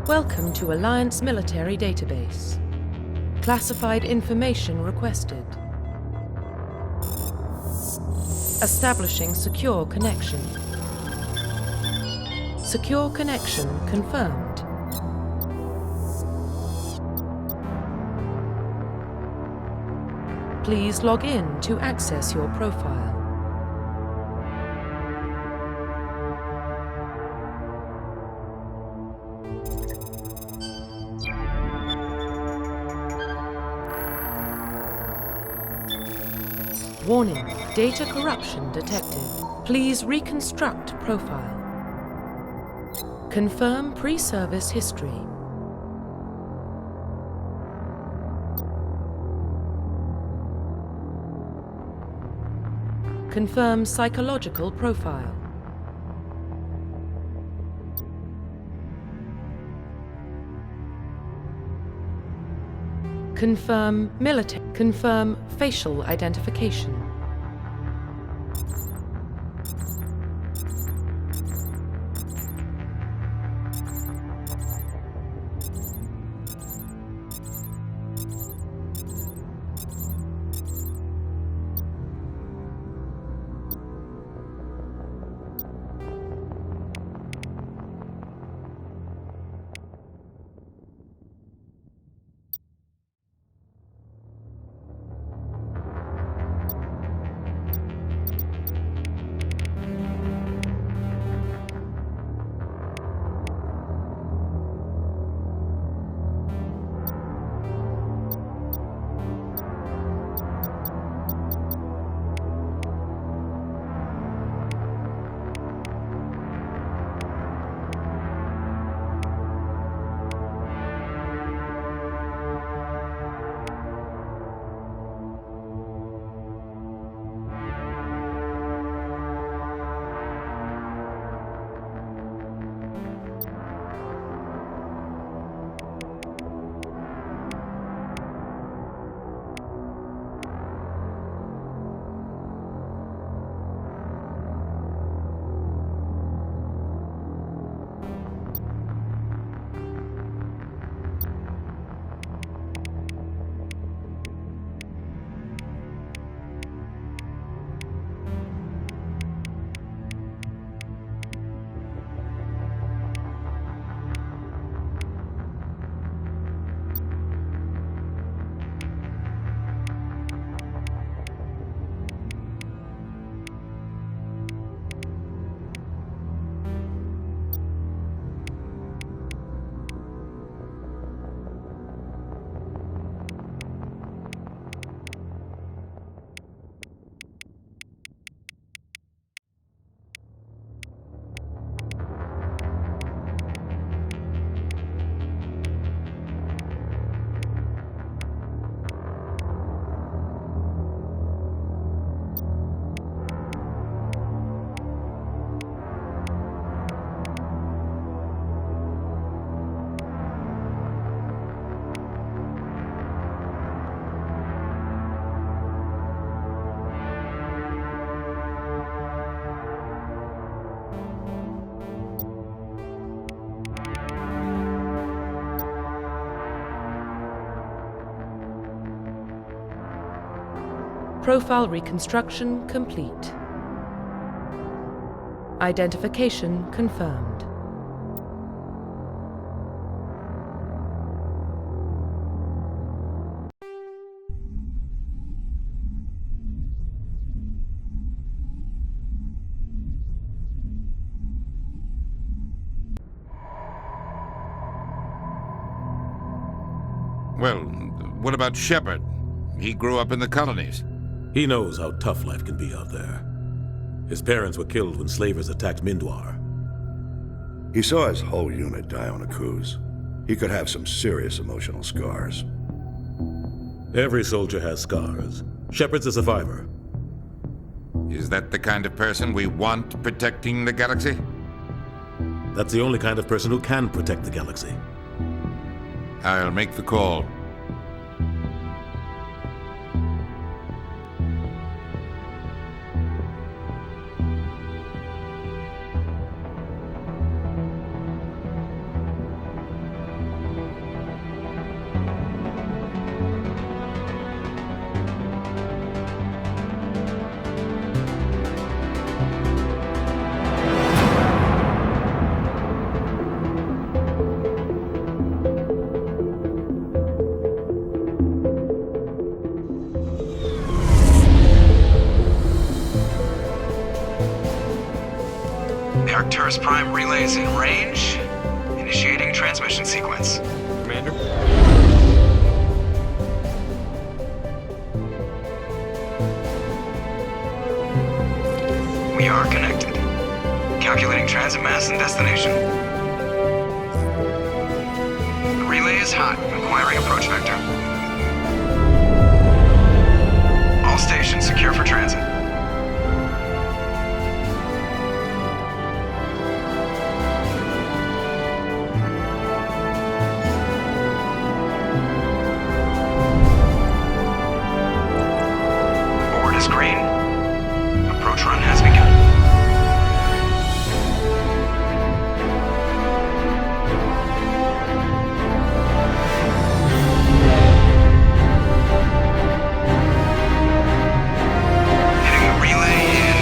Welcome to Alliance Military Database. Classified information requested. Establishing secure connection. Secure connection confirmed. Please log in to access your profile. Warning, data corruption detected. Please reconstruct profile. Confirm pre-service history. Confirm psychological profile. Confirm military. Confirm facial identification. Profile reconstruction complete. Identification confirmed. Well, what about Shepard? He grew up in the colonies. He knows how tough life can be out there. His parents were killed when slavers attacked Mindwar. He saw his whole unit die on a cruise. He could have some serious emotional scars. Every soldier has scars. Shepard's a survivor. Is that the kind of person we want protecting the galaxy? That's the only kind of person who can protect the galaxy. I'll make the call. Arcturus Prime relays in range. Initiating transmission sequence. Commander? We are connected. Calculating transit mass and destination. The relay is hot, acquiring approach vector. All stations secure for transit. Board is green. Approach run has begun. Hitting the relay in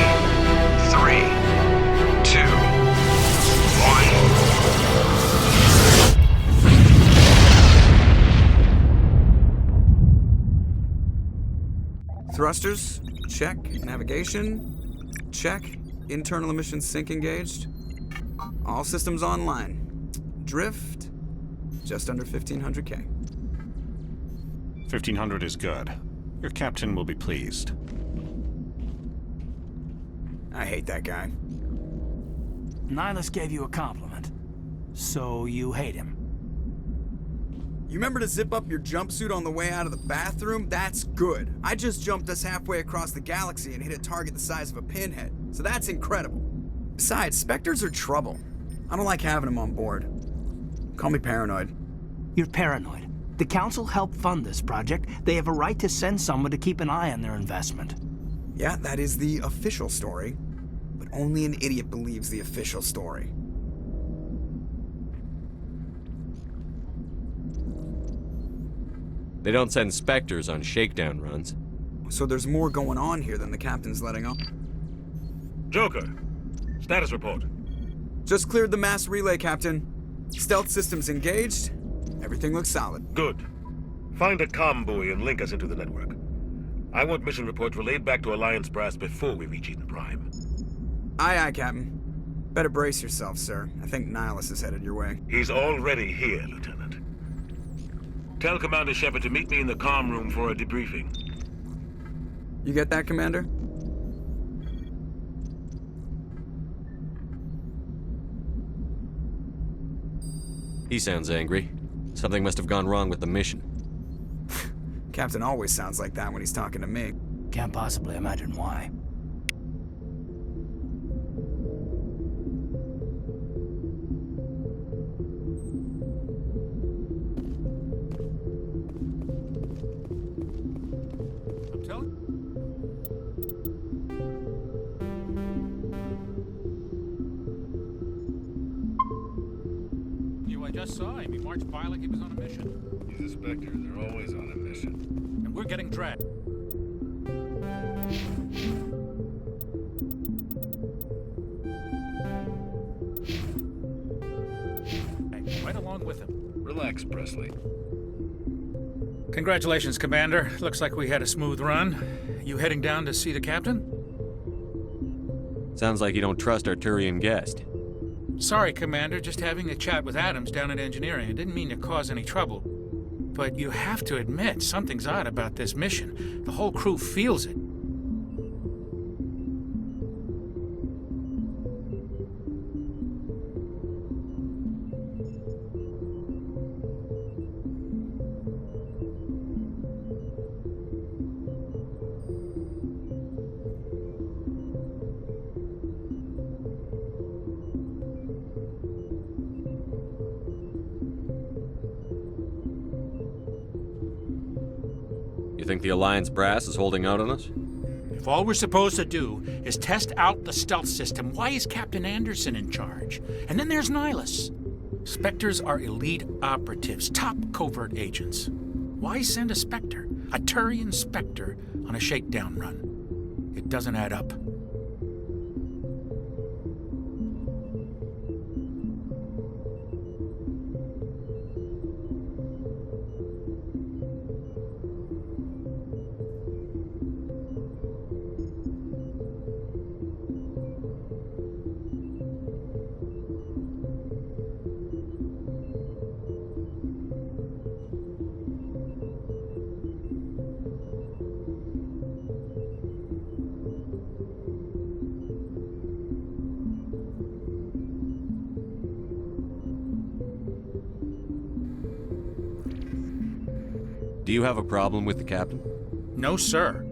3, 2, 1. Thrusters, check. Navigation, check. Internal emissions sync engaged. All systems online. Drift, just under 1500K. 1500 is good. Your captain will be pleased. I hate that guy. Nihilus gave you a compliment, so you hate him. You remember to zip up your jumpsuit on the way out of the bathroom? That's good. I just jumped us halfway across the galaxy and hit a target the size of a pinhead, so that's incredible. Besides, Spectres are trouble. I don't like having them on board. Call me paranoid. You're paranoid. The Council helped fund this project. They have a right to send someone to keep an eye on their investment. Yeah, that is the official story. But only an idiot believes the official story. They don't send Spectres on shakedown runs. So there's more going on here than the captain's letting on. Joker, status report. Just cleared the mass relay, Captain. Stealth systems engaged. Everything looks solid. Good. Find a comm buoy and link us into the network. I want mission reports relayed back to Alliance Brass before we reach Eden Prime. Aye, aye, Captain. Better brace yourself, sir. I think Nihilus is headed your way. He's already here, Lieutenant. Tell Commander Shepard to meet me in the comm room for a debriefing. You get that, Commander? He sounds angry. Something must have gone wrong with the mission. Captain always sounds like that when he's talking to me. Can't possibly imagine why. I'm telling you, I just saw him. He marched by like he was on a mission. He's a Spectre. They're always on a mission. And we're getting dragged. Right along with him. Relax, Presley. Congratulations, Commander. Looks like we had a smooth run. You heading down to see the captain? Sounds like you don't trust our Turian guest. Sorry, Commander. Just having a chat with Adams down at engineering. I didn't mean to cause any trouble. But you have to admit, something's odd about this mission. The whole crew feels it. You think the Alliance Brass is holding out on us? If all we're supposed to do is test out the stealth system, why is Captain Anderson in charge? And then there's Nihilus. Spectres are elite operatives, top covert agents. Why send a Spectre, a Turian Spectre, on a shakedown run? It doesn't add up. Do you have a problem with the captain? No, sir.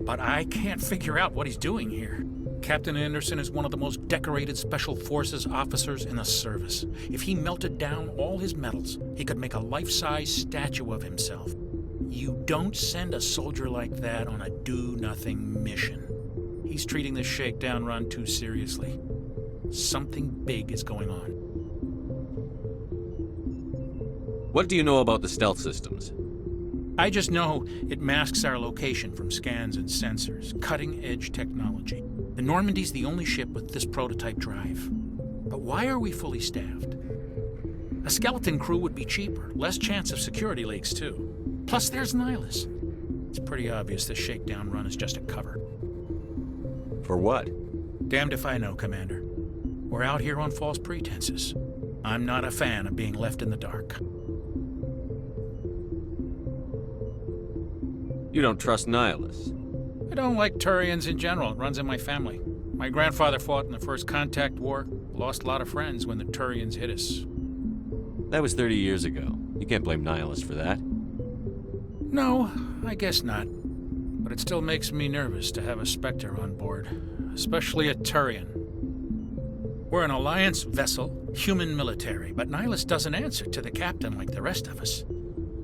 But I can't figure out what he's doing here. Captain Anderson is one of the most decorated Special Forces officers in the service. If he melted down all his medals, he could make a life-size statue of himself. You don't send a soldier like that on a do-nothing mission. He's treating this shakedown run too seriously. Something big is going on. What do you know about the stealth systems? I just know it masks our location from scans and sensors. Cutting-edge technology. The Normandy's the only ship with this prototype drive. But why are we fully staffed? A skeleton crew would be cheaper, less chance of security leaks, too. Plus, there's Nihilus. It's pretty obvious this shakedown run is just a cover. For what? Damned if I know, Commander. We're out here on false pretenses. I'm not a fan of being left in the dark. You don't trust Nihilus. I don't like Turians in general. It runs in my family. My grandfather fought in the First Contact War. Lost a lot of friends when the Turians hit us. That was 30 years ago. You can't blame Nihilus for that. No, I guess not. But it still makes me nervous to have a Spectre on board. Especially a Turian. We're an Alliance vessel, human military, but Nihilus doesn't answer to the captain like the rest of us.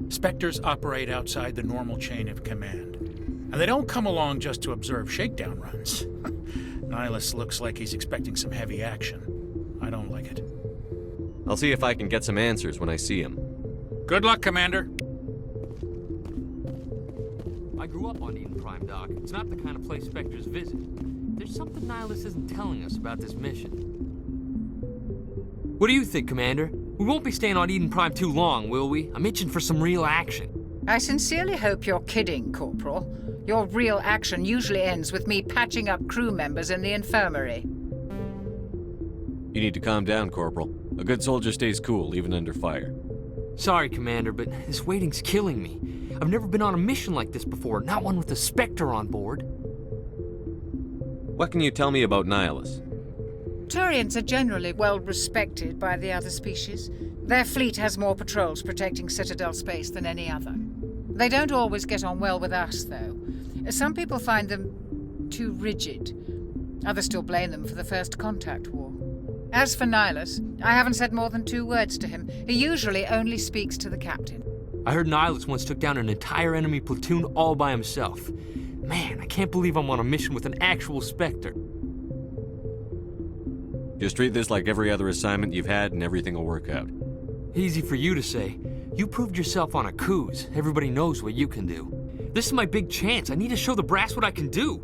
Spectres operate outside the normal chain of command. And they don't come along just to observe shakedown runs. Nihilus looks like he's expecting some heavy action. I don't like it. I'll see if I can get some answers when I see him. Good luck, Commander. I grew up on Eden Prime, Doc. It's not the kind of place Spectres visit. There's something Nihilus isn't telling us about this mission. What do you think, Commander? We won't be staying on Eden Prime too long, will we? I'm itching for some real action. I sincerely hope you're kidding, Corporal. Your real action usually ends with me patching up crew members in the infirmary. You need to calm down, Corporal. A good soldier stays cool, even under fire. Sorry, Commander, but this waiting's killing me. I've never been on a mission like this before, not one with a Spectre on board. What can you tell me about Nihilus? Turians are generally well respected by the other species. Their fleet has more patrols protecting Citadel space than any other. They don't always get on well with us, though. Some people find them too rigid. Others still blame them for the First Contact War. As for Nihilus, I haven't said more than 2 words to him. He usually only speaks to the captain. I heard Nihilus once took down an entire enemy platoon all by himself. Man, I can't believe I'm on a mission with an actual Spectre. Just treat this like every other assignment you've had and everything will work out. Easy for you to say. You proved yourself on a cruise. Everybody knows what you can do. This is my big chance. I need to show the brass what I can do.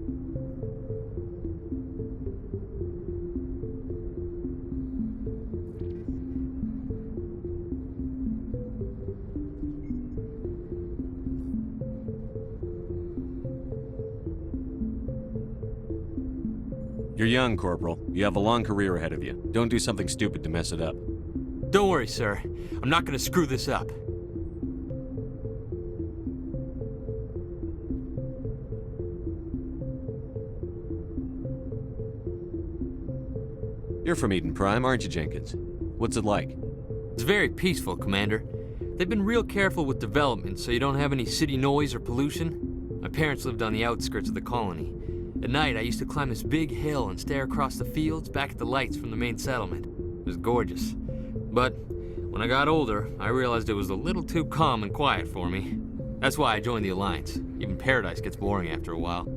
You're young, Corporal. You have a long career ahead of you. Don't do something stupid to mess it up. Don't worry, sir. I'm not gonna screw this up. You're from Eden Prime, aren't you, Jenkins? What's it like? It's very peaceful, Commander. They've been real careful with development, so you don't have any city noise or pollution. My parents lived on the outskirts of the colony. At night, I used to climb this big hill and stare across the fields back at the lights from the main settlement. It was gorgeous. But when I got older, I realized it was a little too calm and quiet for me. That's why I joined the Alliance. Even Paradise gets boring after a while.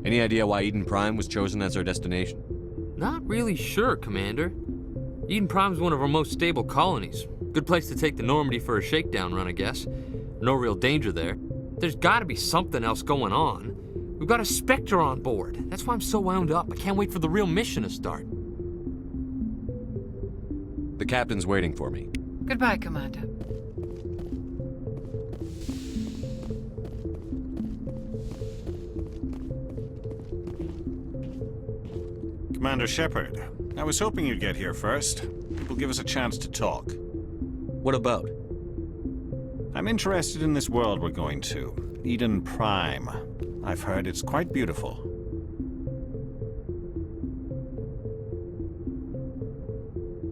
Any idea why Eden Prime was chosen as our destination? Not really sure, Commander. Eden Prime's one of our most stable colonies. Good place to take the Normandy for a shakedown run, I guess. No real danger there. There's gotta be something else going on. We've got a Spectre on board. That's why I'm so wound up. I can't wait for the real mission to start. The captain's waiting for me. Goodbye, Commander. Commander Shepard, I was hoping you'd get here first. It will give us a chance to talk. What about? I'm interested in this world we're going to, Eden Prime. I've heard it's quite beautiful.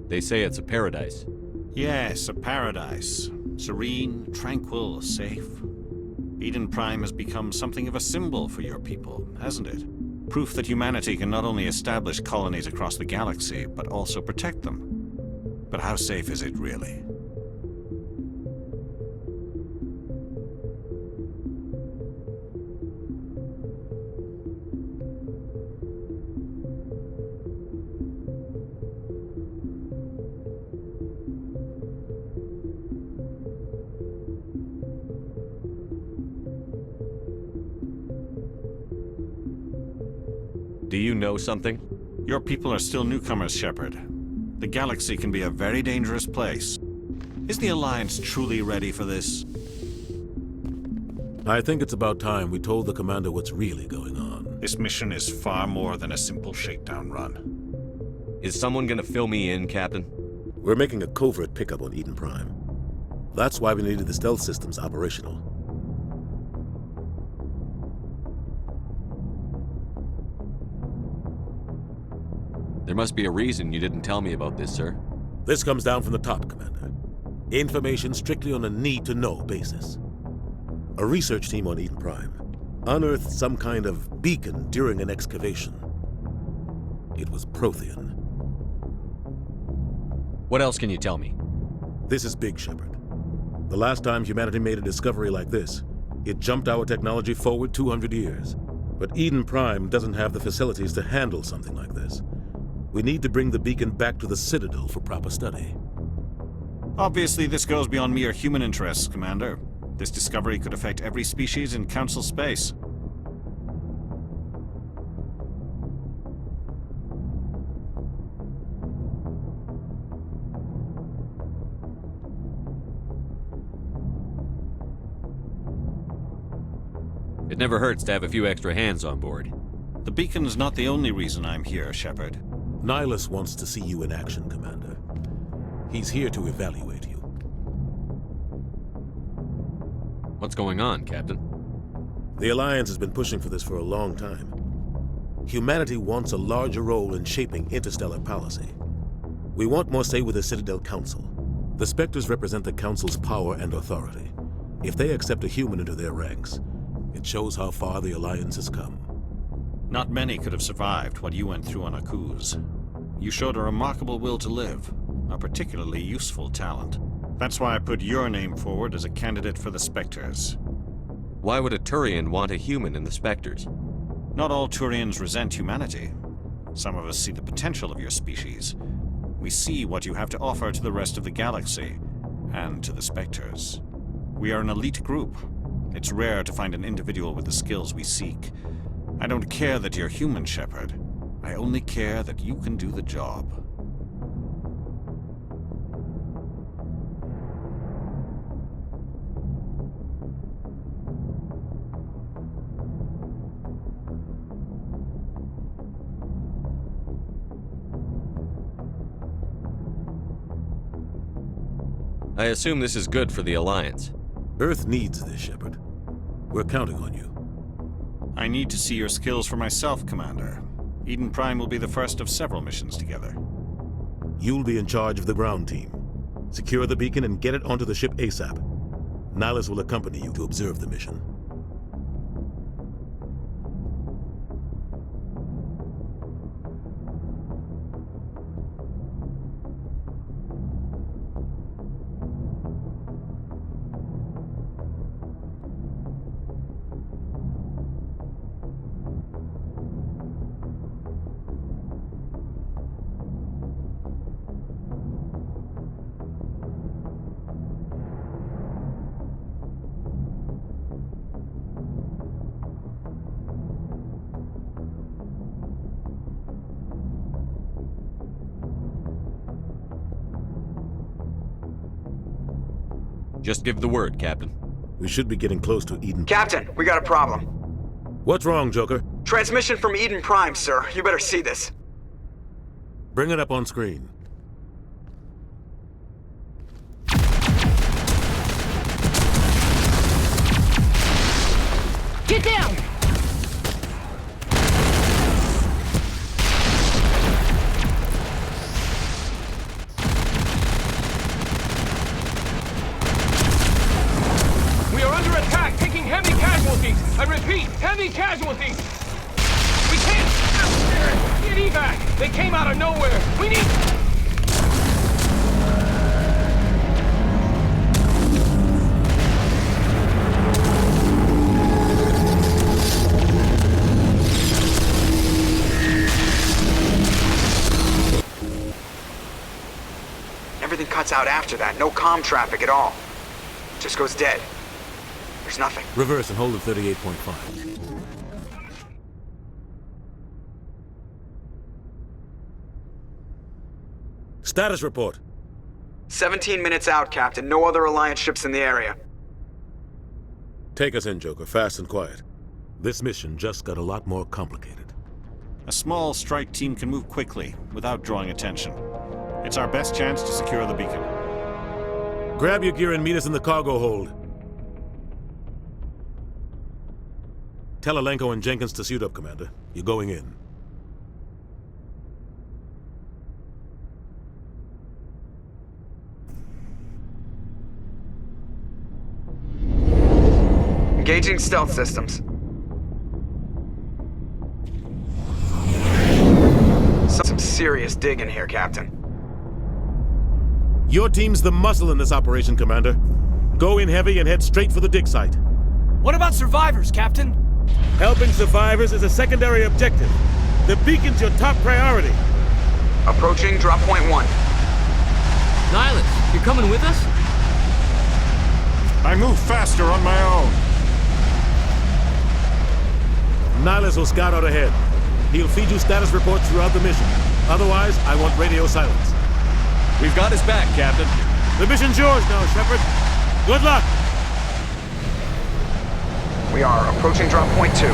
They say it's a paradise. Yes, a paradise. Serene, tranquil, safe. Eden Prime has become something of a symbol for your people, hasn't it? Proof that humanity can not only establish colonies across the galaxy, but also protect them. But how safe is it really? Do you know something? Your people are still newcomers, Shepard. The galaxy can be a very dangerous place. Is the Alliance truly ready for this? I think it's about time we told the Commander what's really going on. This mission is far more than a simple shakedown run. Is someone gonna fill me in, Captain? We're making a covert pickup on Eden Prime. That's why we needed the stealth systems operational. There must be a reason you didn't tell me about this, sir. This comes down from the top, Commander. Information strictly on a need-to-know basis. A research team on Eden Prime unearthed some kind of beacon during an excavation. It was Prothean. What else can you tell me? This is big, Shepard. The last time humanity made a discovery like this, it jumped our technology forward 200 years. But Eden Prime doesn't have the facilities to handle something like this. We need to bring the beacon back to the Citadel for proper study. Obviously, this goes beyond mere human interests, Commander. This discovery could affect every species in Council space. It never hurts to have a few extra hands on board. The beacon's not the only reason I'm here, Shepard. Nihilus wants to see you in action, Commander. He's here to evaluate you. What's going on, Captain? The Alliance has been pushing for this for a long time. Humanity wants a larger role in shaping interstellar policy. We want more say with the Citadel Council. The Spectres represent the Council's power and authority. If they accept a human into their ranks, it shows how far the Alliance has come. Not many could have survived what you went through on Akuz. You showed a remarkable will to live, a particularly useful talent. That's why I put your name forward as a candidate for the Spectres. Why would a Turian want a human in the Spectres? Not all Turians resent humanity. Some of us see the potential of your species. We see what you have to offer to the rest of the galaxy, and to the Spectres. We are an elite group. It's rare to find an individual with the skills we seek. I don't care that you're human, Shepard. I only care that you can do the job. I assume this is good for the Alliance. Earth needs this, Shepard. We're counting on you. I need to see your skills for myself, Commander. Eden Prime will be the first of several missions together. You'll be in charge of the ground team. Secure the beacon and get it onto the ship ASAP. Nihilus will accompany you to observe the mission. Just give the word, Captain. We should be getting close to Eden. Captain, we got a problem. What's wrong, Joker? Transmission from Eden Prime, sir. You better see this. Bring it up on screen. Get down! casualties! I repeat, heavy casualties! We can't get evac! They came out of nowhere! We need... Everything cuts out after that. No comm traffic at all. Just goes dead. There's nothing. Reverse and hold at 38.5. Status report. 17 minutes out, Captain. No other Alliance ships in the area. Take us in, Joker, fast and quiet. This mission just got a lot more complicated. A small strike team can move quickly, without drawing attention. It's our best chance to secure the beacon. Grab your gear and meet us in the cargo hold. Tell Alenko and Jenkins to suit up, Commander. You're going in. Engaging stealth systems. Some serious digging here, Captain. Your team's the muscle in this operation, Commander. Go in heavy and head straight for the dig site. What about survivors, Captain? Helping survivors is a secondary objective. The beacon's your top priority. Approaching drop point 1. Nihilus, you're coming with us? I move faster on my own. Nihilus will scout out ahead. He'll feed you status reports throughout the mission. Otherwise, I want radio silence. We've got his back, Captain. The mission's yours now, Shepard. Good luck! We are approaching drop point 2.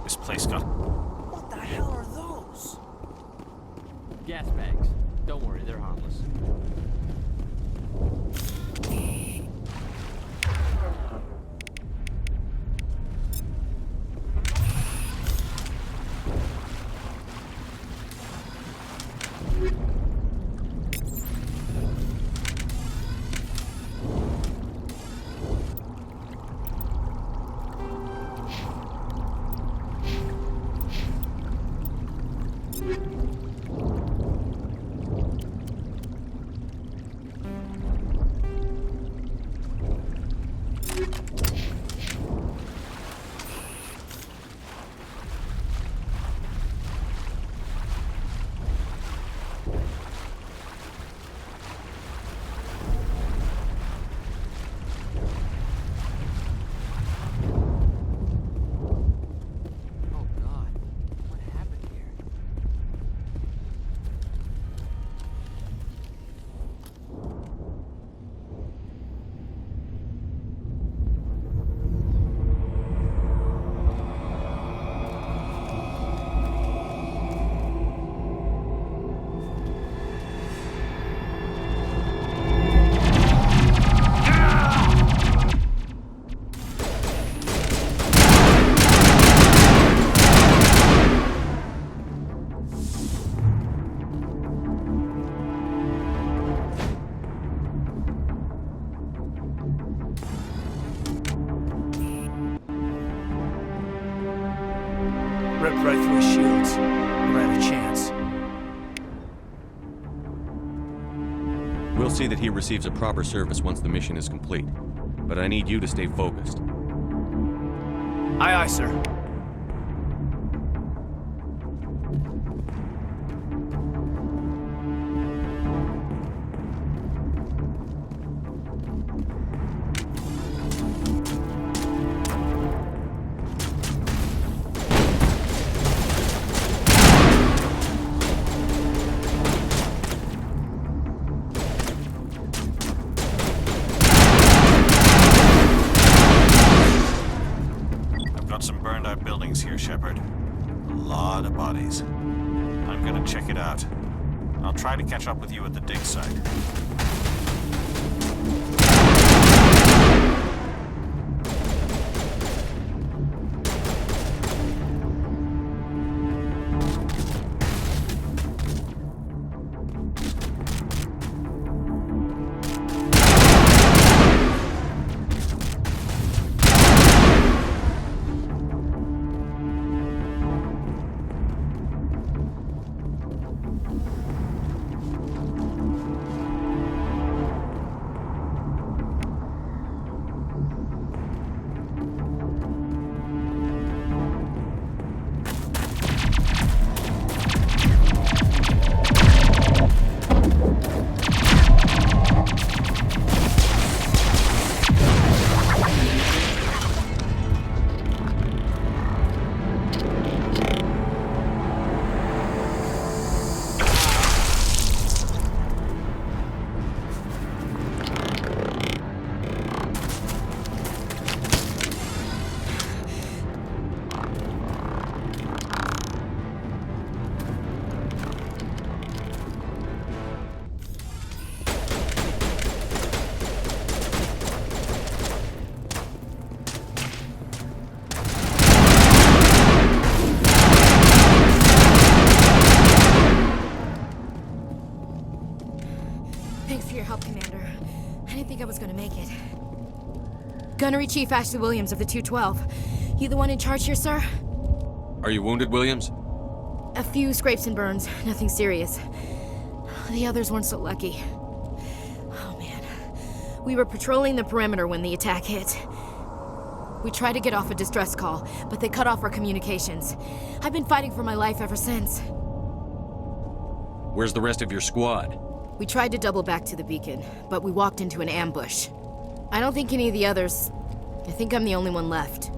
This place got... What the hell are those? Gas bags. Don't worry, they're harmless. Ripped right through his shields. Never had a chance. We'll see that he receives a proper service once the mission is complete. But I need you to stay focused. Aye, aye, sir. lot of bodies. I'm gonna check it out. I'll try to catch up with you at the dig site. Thanks for your help, Commander. I didn't think I was gonna make it. Gunnery Chief Ashley Williams of the 212. You the one in charge here, sir? Are you wounded, Williams? A few scrapes and burns, nothing serious. The others weren't so lucky. Oh man. We were patrolling the perimeter when the attack hit. We tried to get off a distress call, but they cut off our communications. I've been fighting for my life ever since. Where's the rest of your squad? We tried to double back to the beacon, but we walked into an ambush. I don't think any of the others... I think I'm the only one left.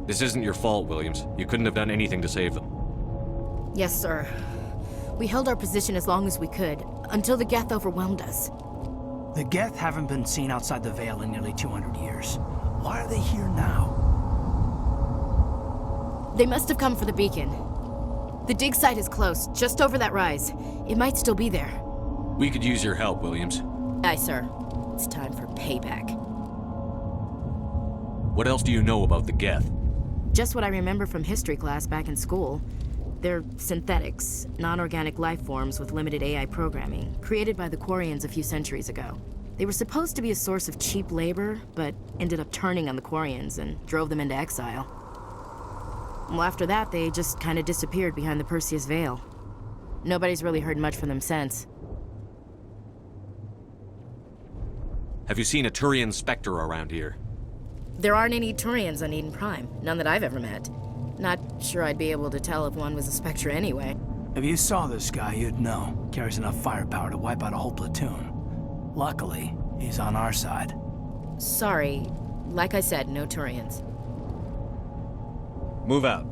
This isn't your fault, Williams. You couldn't have done anything to save them. Yes, sir. We held our position as long as we could, until the Geth overwhelmed us. The Geth haven't been seen outside the Veil in nearly 200 years. Why are they here now? They must have come for the beacon. The dig site is close, just over that rise. It might still be there. We could use your help, Williams. Aye, sir. It's time for payback. What else do you know about the Geth? Just what I remember from history class back in school. They're synthetics, non-organic life forms with limited AI programming, created by the Quarians a few centuries ago. They were supposed to be a source of cheap labor, but ended up turning on the Quarians and drove them into exile. Well, after that, they just kind of disappeared behind the Perseus Veil. Nobody's really heard much from them since. Have you seen a Turian Spectre around here? There aren't any Turians on Eden Prime, none that I've ever met. Not sure I'd be able to tell if one was a Spectre anyway. If you saw this guy, you'd know. Carries enough firepower to wipe out a whole platoon. Luckily, he's on our side. Sorry. Like I said, no Turians. Move out.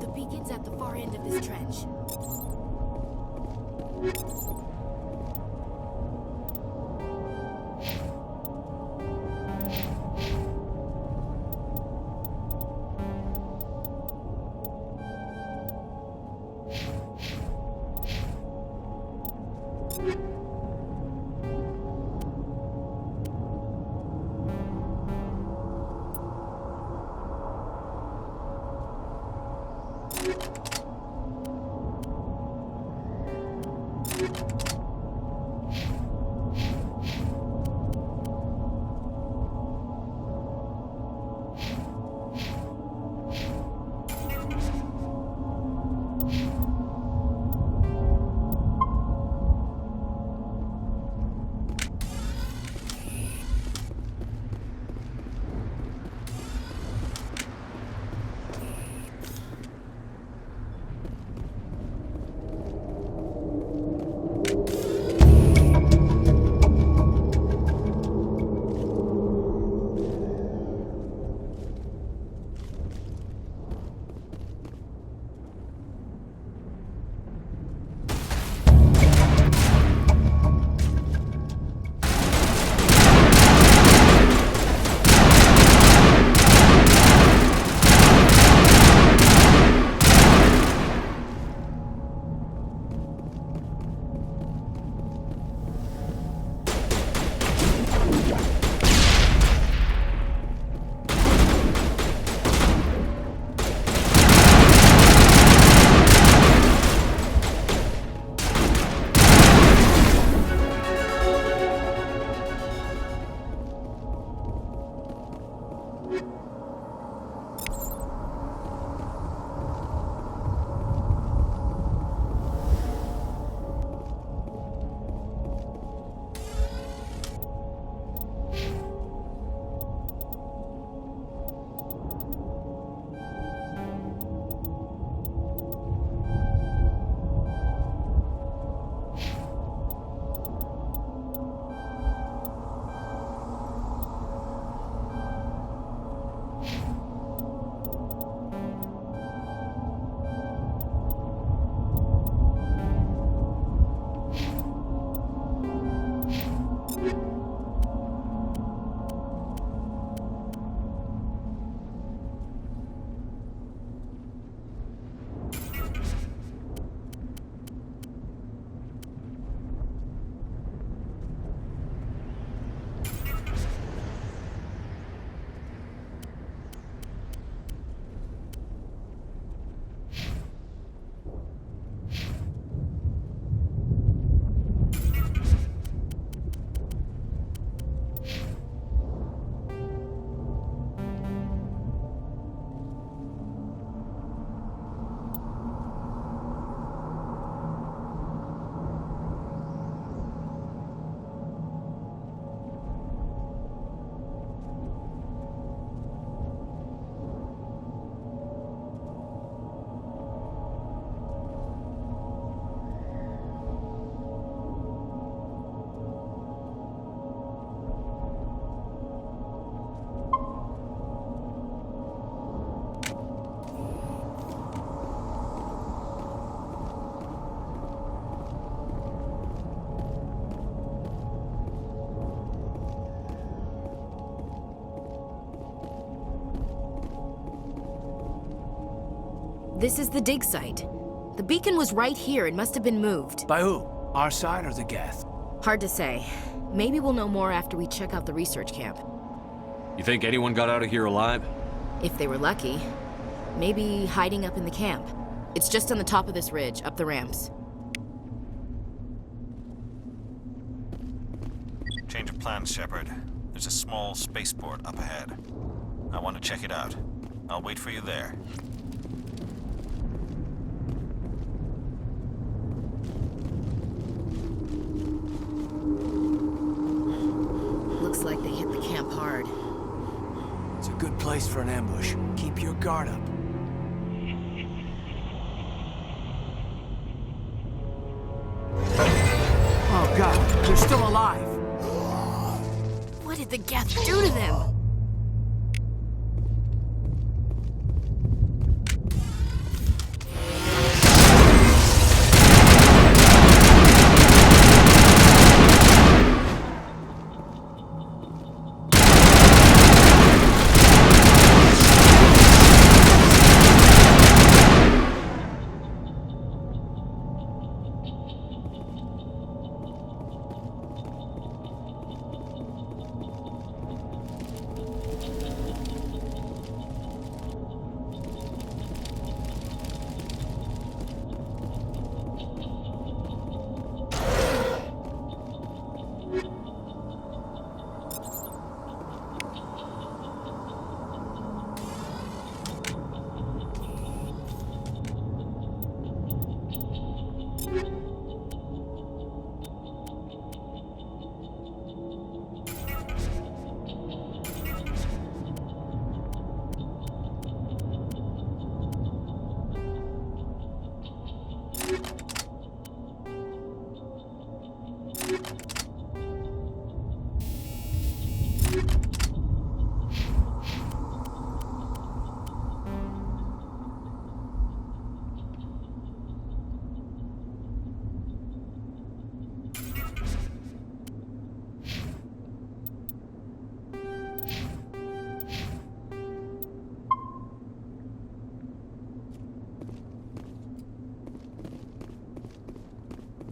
The beacon's at the far end of this trench. This is the dig site. The beacon was right here. It must have been moved. By who? Our side or the Geth? Hard to say. Maybe we'll know more after we check out the research camp. You think anyone got out of here alive? If they were lucky. Maybe hiding up in the camp. It's just on the top of this ridge, up the ramps. Change of plans, Shepard. There's a small spaceport up ahead. I want to check it out. I'll wait for you there. Looks like they hit the camp hard. It's a good place for an ambush. Keep your guard up. Oh god, they're still alive! What did the Geth do to them?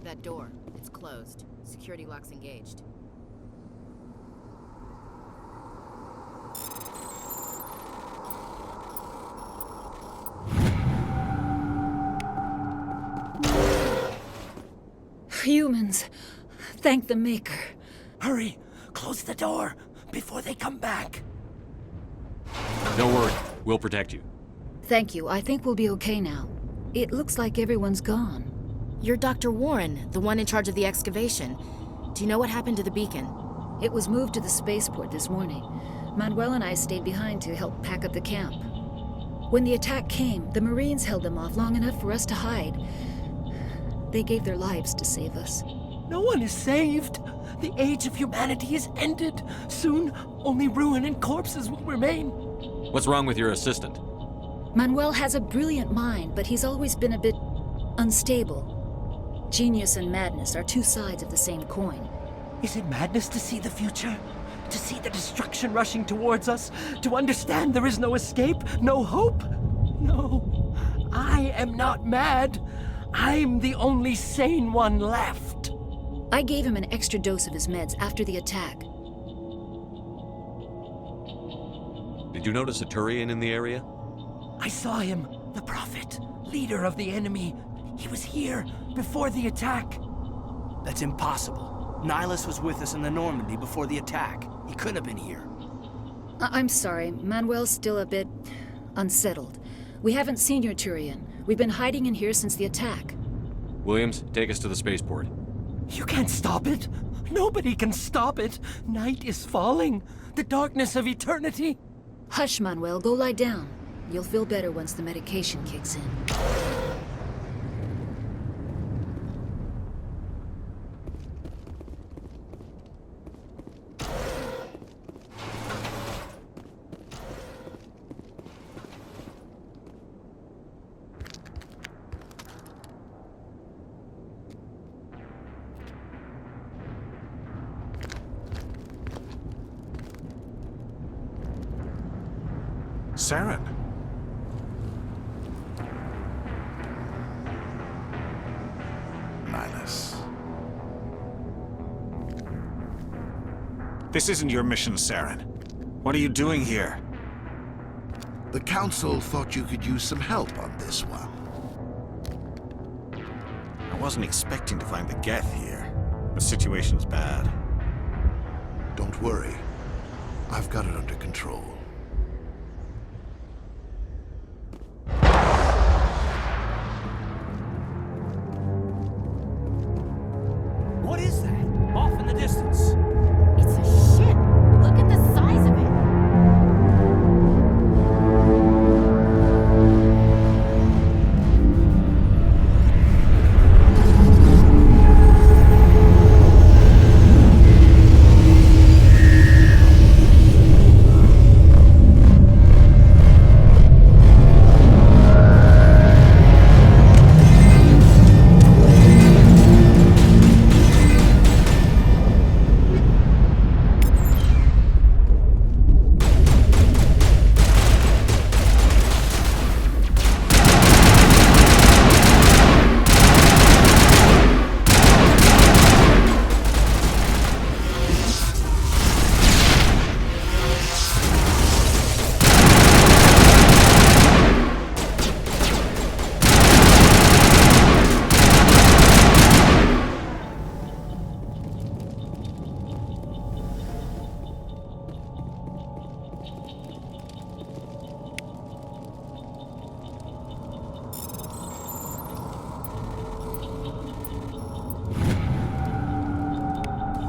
That door. It's closed. Security lock's engaged. Humans. Thank the Maker. Hurry! Close the door before they come back. Don't worry. We'll protect you. Thank you. I think we'll be okay now. It looks like everyone's gone. You're Dr. Warren, the one in charge of the excavation. Do you know what happened to the beacon? It was moved to the spaceport this morning. Manuel and I stayed behind to help pack up the camp. When the attack came, the Marines held them off long enough for us to hide. They gave their lives to save us. No one is saved. The age of humanity is ended. Soon, only ruin and corpses will remain. What's wrong with your assistant? Manuel has a brilliant mind, but he's always been a bit unstable. Genius and madness are two sides of the same coin. Is it madness to see the future? To see the destruction rushing towards us? To understand there is no escape? No hope? No. I am not mad. I'm the only sane one left. I gave him an extra dose of his meds after the attack. Did you notice a Turian in the area? I saw him. The Prophet. Leader of the enemy. He was here before the attack. That's impossible. Nihilus was with us in the Normandy before the attack. He couldn't have been here. I'm sorry. Manuel's still a bit unsettled. We haven't seen your Turian. We've been hiding in here since the attack. Williams, take us to the spaceport. You can't stop it. Nobody can stop it. Night is falling. The darkness of eternity. Hush, Manuel. Go lie down. You'll feel better once the medication kicks in. Saren. This isn't your mission, Saren. What are you doing here? The Council thought you could use some help on this one. I wasn't expecting to find the Geth here. The situation's bad. Don't worry. I've got it under control. What is that? Off in the distance. It's a ship. Look at the size of it.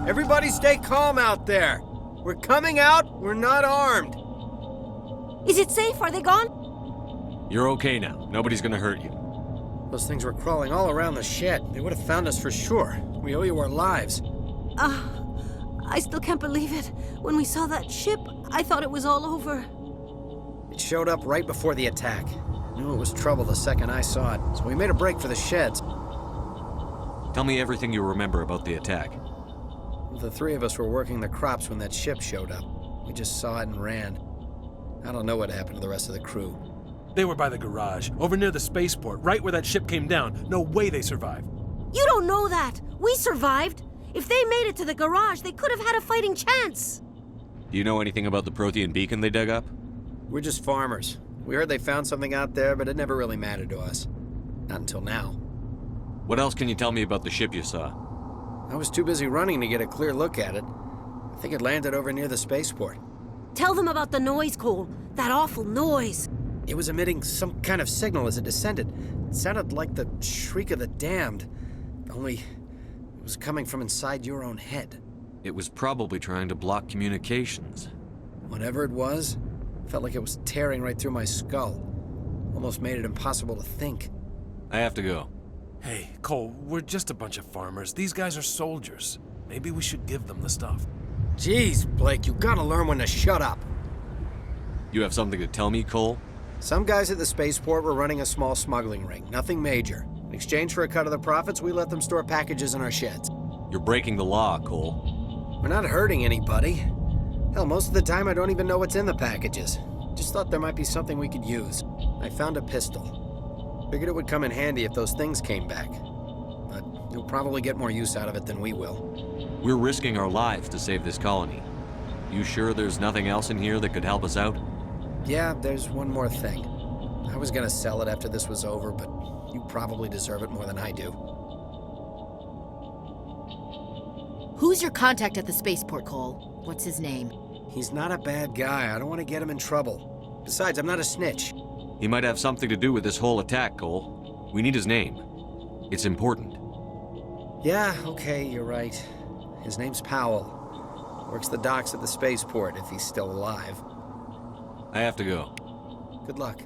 Everybody stay calm out there. We're coming out, we're not armed. Is it safe? Are they gone? You're okay now. Nobody's gonna hurt you. Those things were crawling all around the shed. They would have found us for sure. We owe you our lives. I still can't believe it. When we saw that ship, I thought it was all over. It showed up right before the attack. Knew it was trouble the second I saw it, so we made a break for the sheds. Tell me everything you remember about the attack. The three of us were working the crops when that ship showed up. We just saw it and ran. I don't know what happened to the rest of the crew. They were by the garage, over near the spaceport, right where that ship came down. No way they survived. You don't know that. We survived. If they made it to the garage, they could have had a fighting chance. Do you know anything about the Prothean beacon they dug up? We're just farmers. We heard they found something out there, but it never really mattered to us. Not until now. What else can you tell me about the ship you saw? I was too busy running to get a clear look at it. I think it landed over near the spaceport. Tell them about the noise, Cole. That awful noise. It was emitting some kind of signal as it descended. It sounded like the shriek of the damned. Only it was coming from inside your own head. It was probably trying to block communications. Whatever it was, felt like it was tearing right through my skull. Almost made it impossible to think. I have to go. Hey, Cole, we're just a bunch of farmers. These guys are soldiers. Maybe we should give them the stuff. Jeez, Blake, you gotta learn when to shut up. You have something to tell me, Cole? Some guys at the spaceport were running a small smuggling ring, nothing major. In exchange for a cut of the profits, we let them store packages in our sheds. You're breaking the law, Cole. We're not hurting anybody. Hell, most of the time I don't even know what's in the packages. Just thought there might be something we could use. I found a pistol. Figured it would come in handy if those things came back. But you'll probably get more use out of it than we will. We're risking our lives to save this colony. You sure there's nothing else in here that could help us out? Yeah, there's one more thing. I was gonna sell it after this was over, but you probably deserve it more than I do. Who's your contact at the spaceport, Cole? What's his name? He's not a bad guy. I don't want to get him in trouble. Besides, I'm not a snitch. He might have something to do with this whole attack, Cole. We need his name. It's important. Yeah, okay, you're right. His name's Powell. Works the docks at the spaceport, if he's still alive. I have to go. Good luck.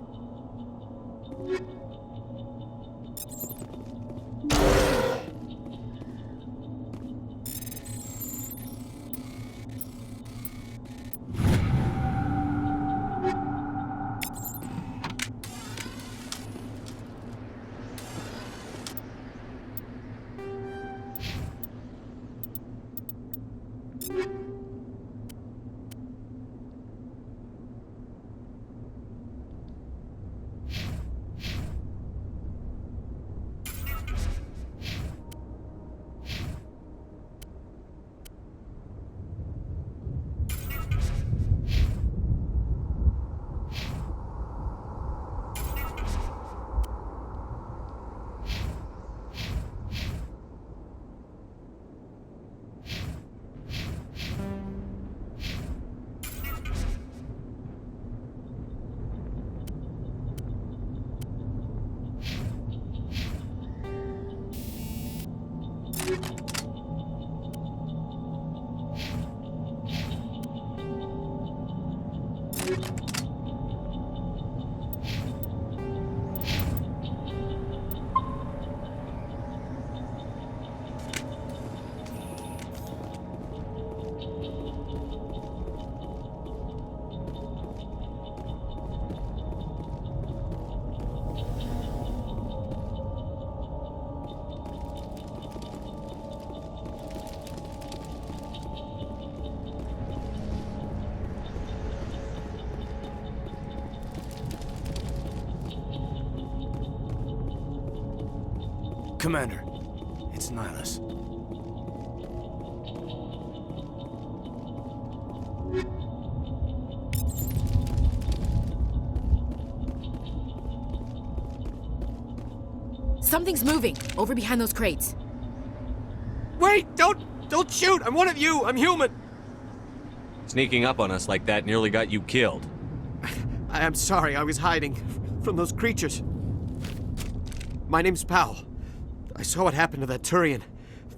Commander, it's Nihilus. Something's moving, over behind those crates. Wait! Don't shoot! I'm one of you! I'm human! Sneaking up on us like that nearly got you killed. I'm sorry, I was hiding from those creatures. My name's Powell. I saw what happened to that Turian.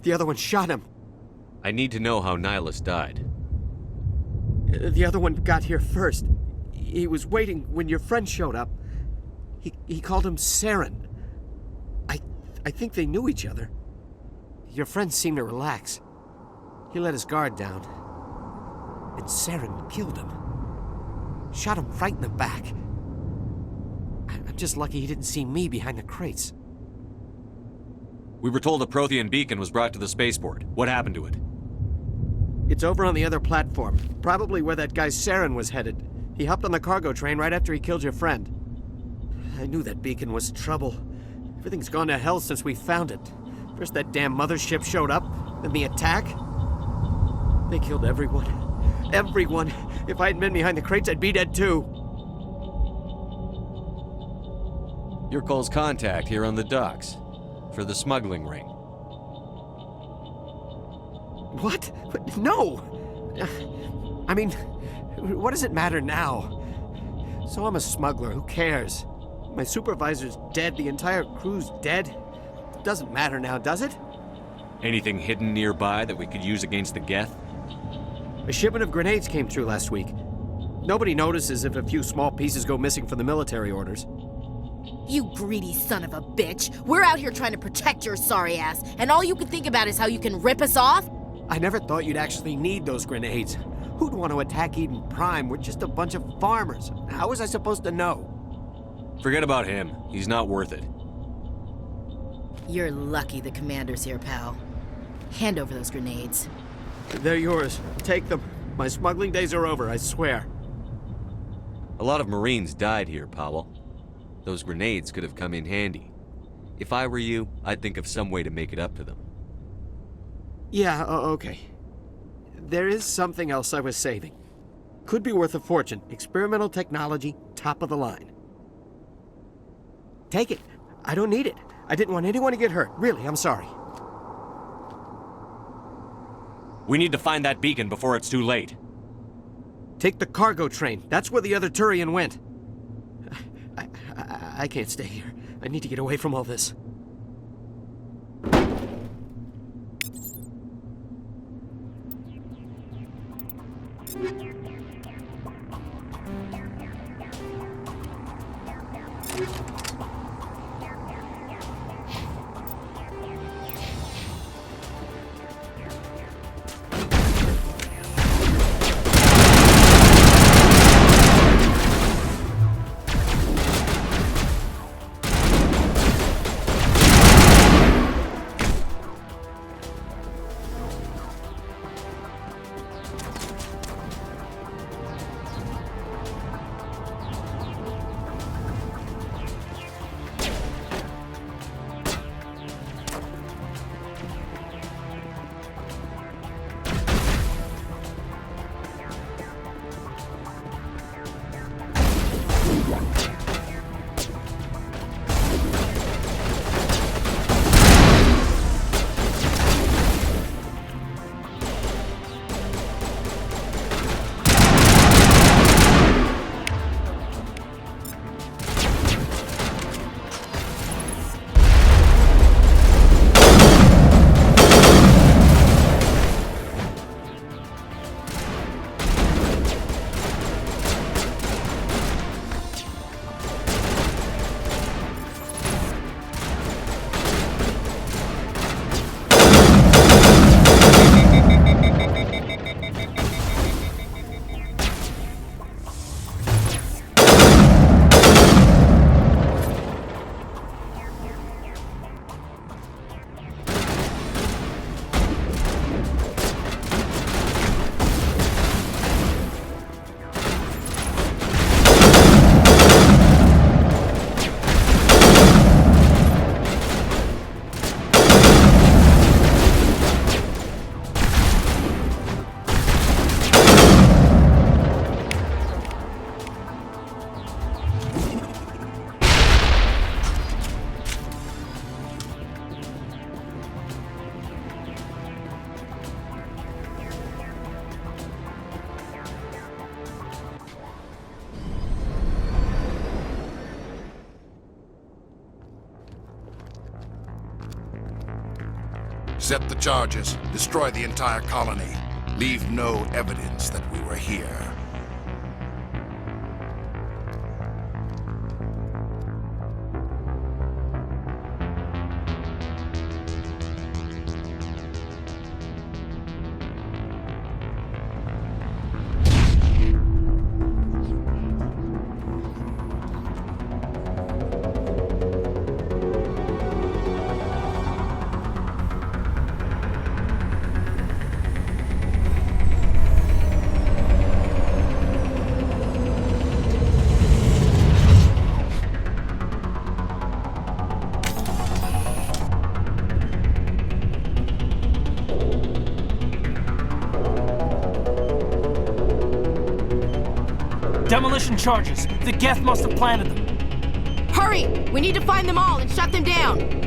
The other one shot him. I need to know how Nihilus died. The other one got here first. He was waiting when your friend showed up. He called him Saren. I think they knew each other. Your friend seemed to relax. He let his guard down. And Saren killed him. Shot him right in the back. I'm just lucky he didn't see me behind the crates. We were told a Prothean beacon was brought to the spaceport. What happened to it? It's over on the other platform. Probably where that guy Saren was headed. He hopped on the cargo train right after he killed your friend. I knew that beacon was trouble. Everything's gone to hell since we found it. First that damn mothership showed up, then the attack. They killed everyone. Everyone! If I hadn't been behind the crates, I'd be dead too. Your Cole's contact here on the docks. For the smuggling ring. What? No! I mean, what does it matter now? So I'm a smuggler, who cares? My supervisor's dead, the entire crew's dead. It doesn't matter now, does it? Anything hidden nearby that we could use against the Geth? A shipment of grenades came through last week. Nobody notices if a few small pieces go missing from the military orders. You greedy son of a bitch! We're out here trying to protect your sorry ass, and all you can think about is how you can rip us off? I never thought you'd actually need those grenades. Who'd want to attack Eden Prime? We're just a bunch of farmers. How was I supposed to know? Forget about him. He's not worth it. You're lucky the commander's here, pal. Hand over those grenades. They're yours. Take them. My smuggling days are over, I swear. A lot of Marines died here, Powell. Those grenades could have come in handy. If I were you, I'd think of some way to make it up to them. Yeah, okay. There is something else I was saving. Could be worth a fortune. Experimental technology, top of the line. Take it. I don't need it. I didn't want anyone to get hurt. Really, I'm sorry. We need to find that beacon before it's too late. Take the cargo train. That's where the other Turian went. I can't stay here. I need to get away from all this. Accept the charges. Destroy the entire colony. Leave no evidence that we were here. Demolition charges. The Geth must have planted them. Hurry! We need to find them all and shut them down!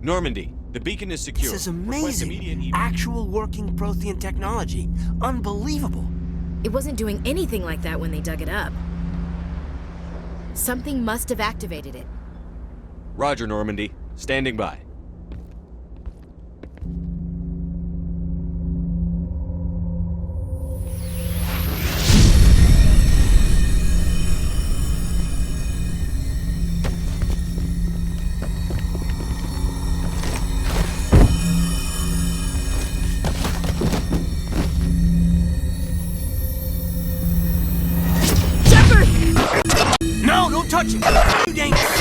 Normandy, the beacon is secure. This is Request immediate amazing. Actual working Prothean technology. Unbelievable. It wasn't doing anything like that when they dug it up. Something must have activated it. Roger, Normandy. Standing by. No, don't touch him! Too dangerous!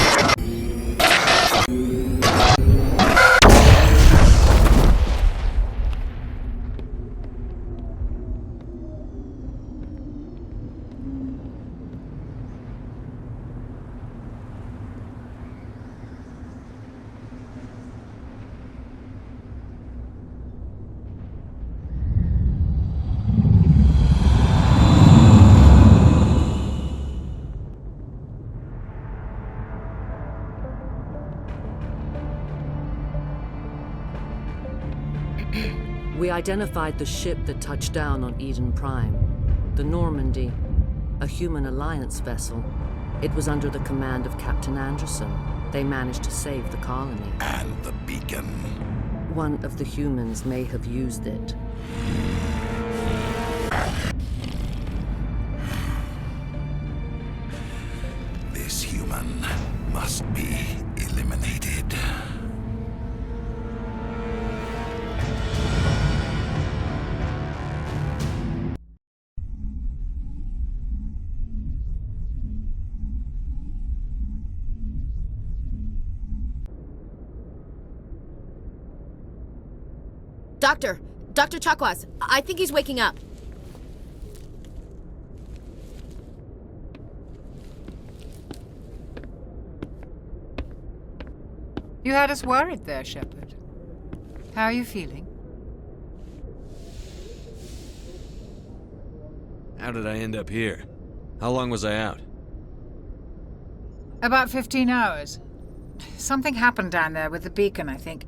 We identified the ship that touched down on Eden Prime. The Normandy, a human alliance vessel. It was under the command of Captain Anderson. They managed to save the colony. And the beacon. One of the humans may have used it. This human must be eliminated. Dr. Chakwas, I think he's waking up. You had us worried there, Shepard. How are you feeling? How did I end up here? How long was I out? About 15 hours. Something happened down there with the beacon, I think.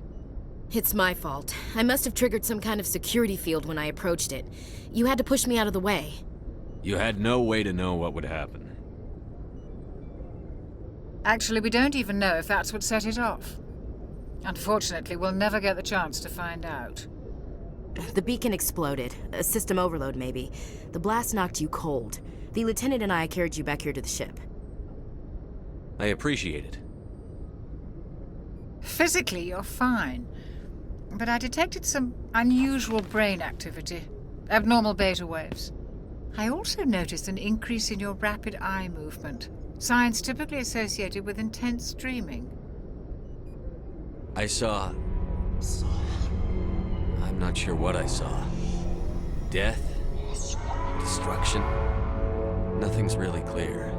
It's my fault. I must have triggered some kind of security field when I approached it. You had to push me out of the way. You had no way to know what would happen. Actually, we don't even know if that's what set it off. Unfortunately, we'll never get the chance to find out. The beacon exploded. A system overload, maybe. The blast knocked you cold. The lieutenant and I carried you back here to the ship. I appreciate it. Physically, you're fine. But I detected some unusual brain activity. Abnormal beta waves. I also noticed an increase in your rapid eye movement. Signs typically associated with intense dreaming. I saw... I'm not sure what I saw. Death? Destruction? Nothing's really clear.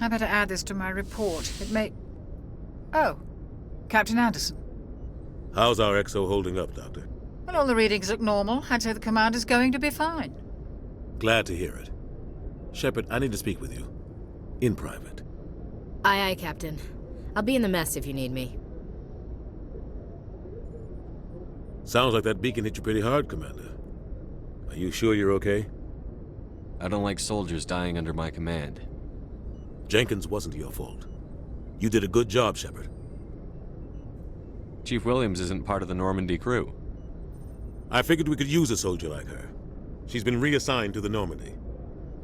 I better add this to my report. It may... Oh, Captain Anderson. How's our XO holding up, Doctor? Well, all the readings look normal. I'd say the commander's going to be fine. Glad to hear it. Shepard, I need to speak with you. In private. Aye, Captain. I'll be in the mess if you need me. Sounds like that beacon hit you pretty hard, Commander. Are you sure you're okay? I don't like soldiers dying under my command. Jenkins wasn't your fault. You did a good job, Shepard. Chief Williams isn't part of the Normandy crew. I figured we could use a soldier like her. She's been reassigned to the Normandy.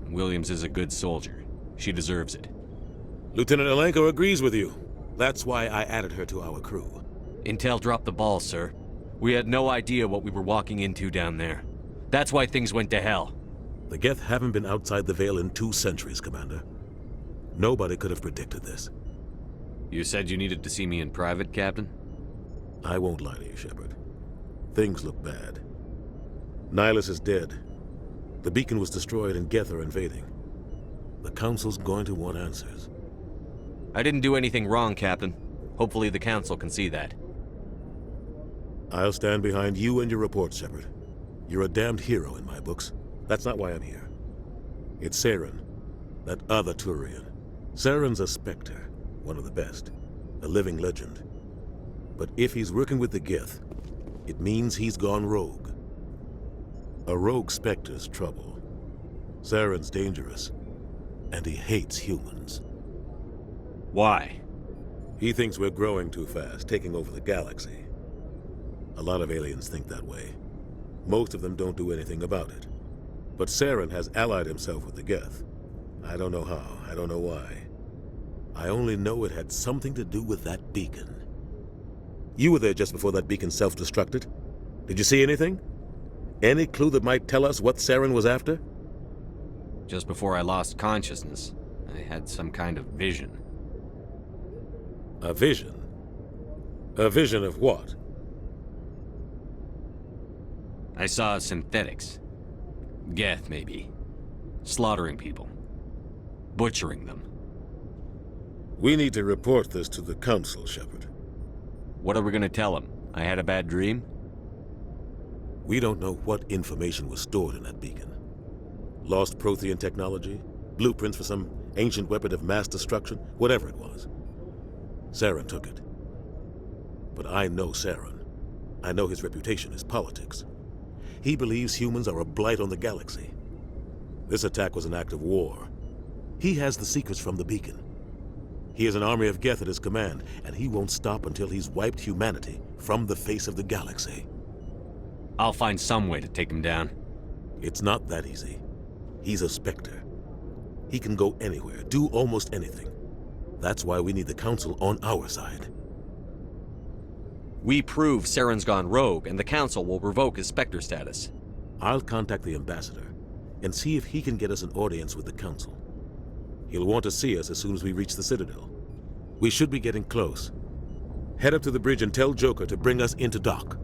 Williams is a good soldier. She deserves it. Lieutenant Alenko agrees with you. That's why I added her to our crew. Intel dropped the ball, sir. We had no idea what we were walking into down there. That's why things went to hell. The Geth haven't been outside the Veil in 2 centuries, Commander. Nobody could have predicted this. You said you needed to see me in private, Captain? I won't lie to you, Shepard. Things look bad. Nihilus is dead. The beacon was destroyed and Geth are invading. The Council's going to want answers. I didn't do anything wrong, Captain. Hopefully the Council can see that. I'll stand behind you and your report, Shepard. You're a damned hero in my books. That's not why I'm here. It's Saren, that other Turian. Saren's a Spectre, one of the best, a living legend. But if he's working with the Geth, it means he's gone rogue. A rogue Spectre's trouble. Saren's dangerous, and he hates humans. Why? He thinks we're growing too fast, taking over the galaxy. A lot of aliens think that way. Most of them don't do anything about it. But Saren has allied himself with the Geth. I don't know how, I don't know why. I only know it had something to do with that beacon. You were there just before that beacon self-destructed. Did you see anything? Any clue that might tell us what Saren was after? Just before I lost consciousness, I had some kind of vision. A vision? A vision of what? I saw synthetics. Geth, maybe. Slaughtering people. Butchering them. We need to report this to the Council, Shepard. What are we gonna tell them? I had a bad dream? We don't know what information was stored in that beacon. Lost Prothean technology? Blueprints for some ancient weapon of mass destruction? Whatever it was. Saren took it. But I know Saren. I know his reputation is politics. He believes humans are a blight on the galaxy. This attack was an act of war. He has the secrets from the beacon. He has an army of Geth at his command, and he won't stop until he's wiped humanity from the face of the galaxy. I'll find some way to take him down. It's not that easy. He's a Spectre. He can go anywhere, do almost anything. That's why we need the Council on our side. We prove Saren's gone rogue, and the Council will revoke his Spectre status. I'll contact the Ambassador and see if he can get us an audience with the Council. He'll want to see us as soon as we reach the Citadel. We should be getting close. Head up to the bridge and tell Joker to bring us into dock.